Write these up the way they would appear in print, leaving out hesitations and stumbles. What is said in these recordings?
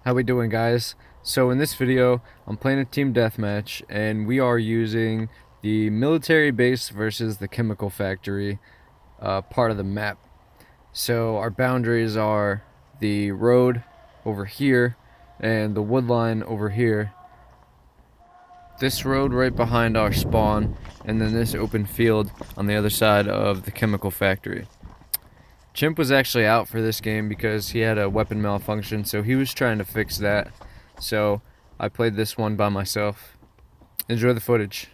How we doing, guys? So in this video I'm playing a team deathmatch and we are using the military base versus the chemical factory part of the map. So our boundaries are the road over here and the wood line over here, this road right behind our spawn, and then this open field on the other side of the chemical factory. Chimp was actually out for this game because he had a weapon malfunction, so he was trying to fix that. So I played this one by myself. Enjoy the footage.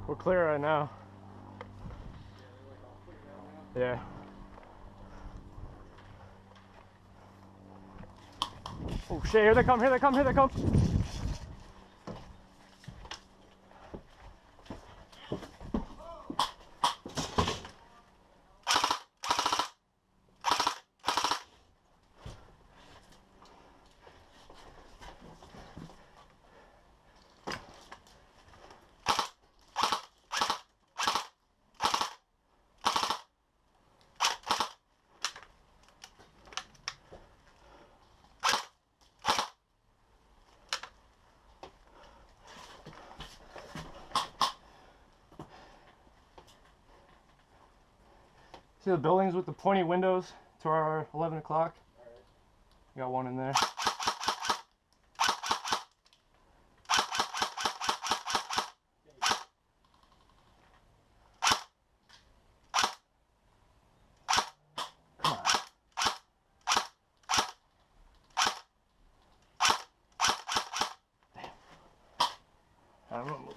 We're clear right now. Yeah. Oh shit, here they come, here they come, here they come. See the buildings with the pointy windows to our 11 o'clock? Got one in there. Come on. I'm gonna move.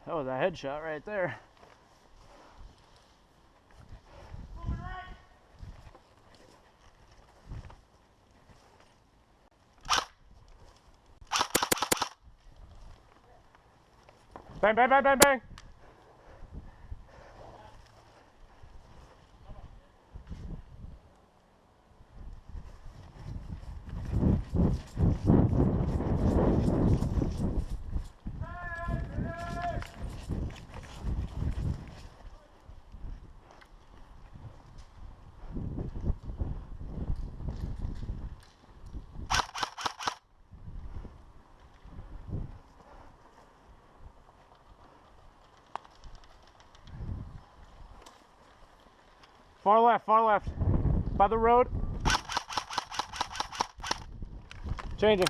That was a headshot right there. Bang, bang, bang, bang, bang. Far left, by the road. Changing.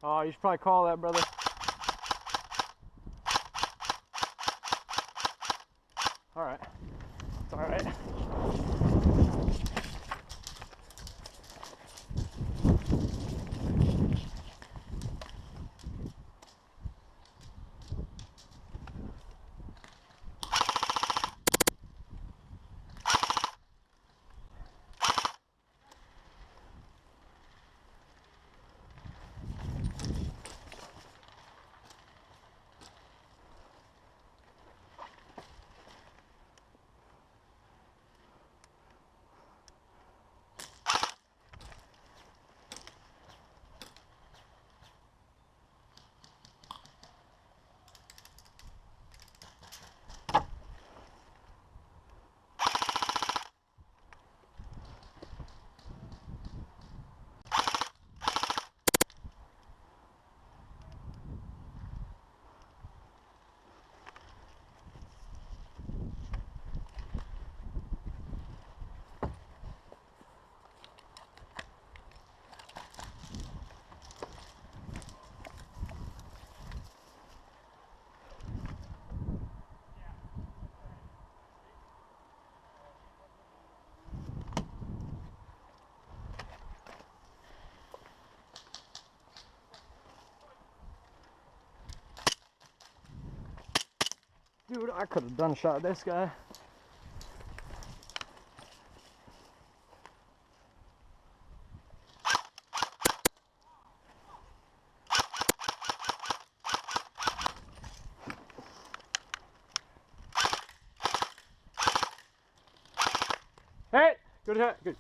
Oh, you should probably call that, brother. All right. It's all right. Dude, I could have done shot this guy. Hey, good shot, good.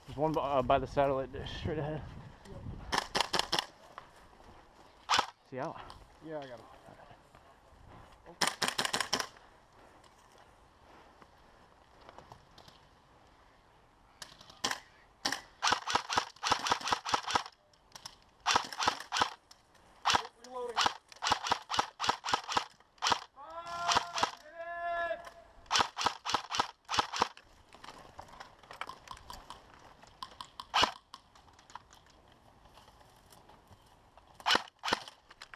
There's one by the satellite dish straight ahead. Is he out? Yeah, I got him. Reloading.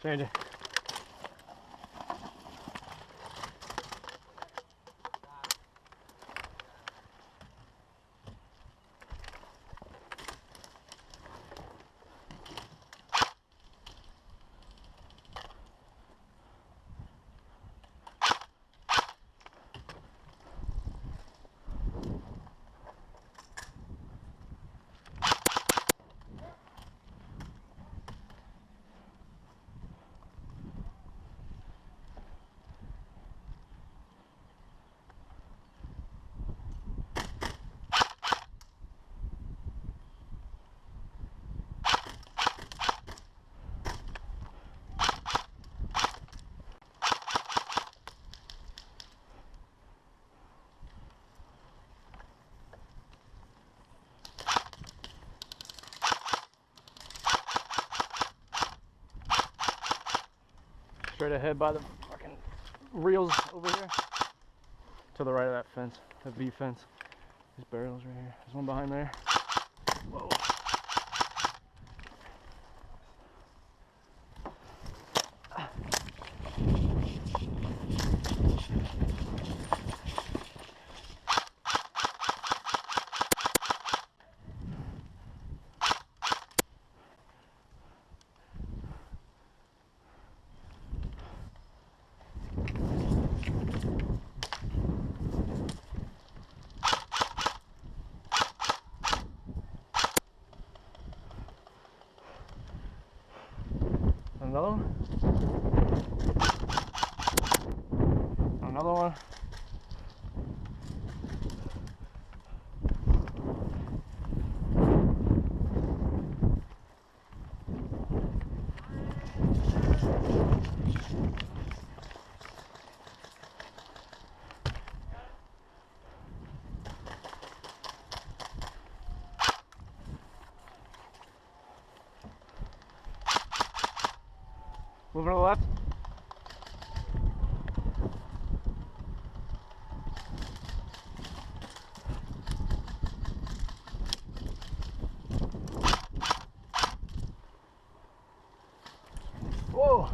Changing. Straight ahead by the fucking reels over here. To the right of that fence, that V fence. These barrels right here. There's one behind there. Whoa. Another one. Another one. Moving to the left. Whoa.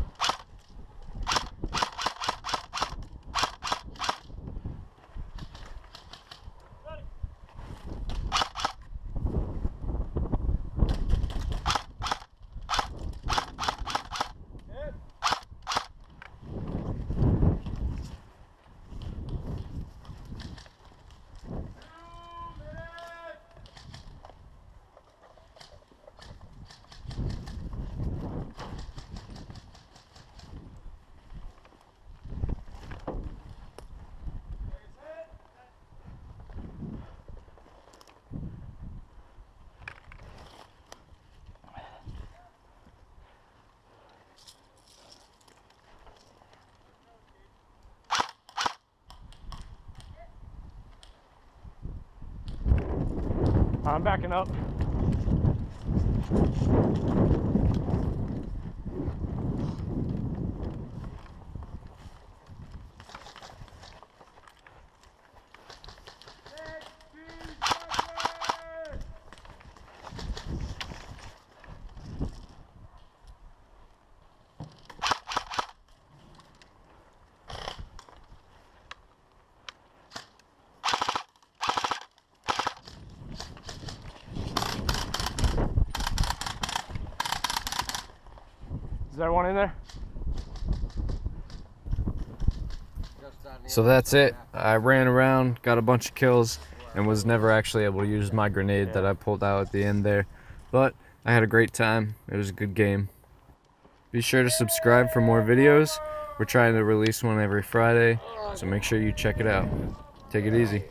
I'm backing up. Is there one in there? So that's it. I ran around, got a bunch of kills, and was never actually able to use my grenade that I pulled out at the end there. But I had a great time. It was a good game. Be sure to subscribe for more videos. We're trying to release one every Friday, so make sure you check it out. Take it easy.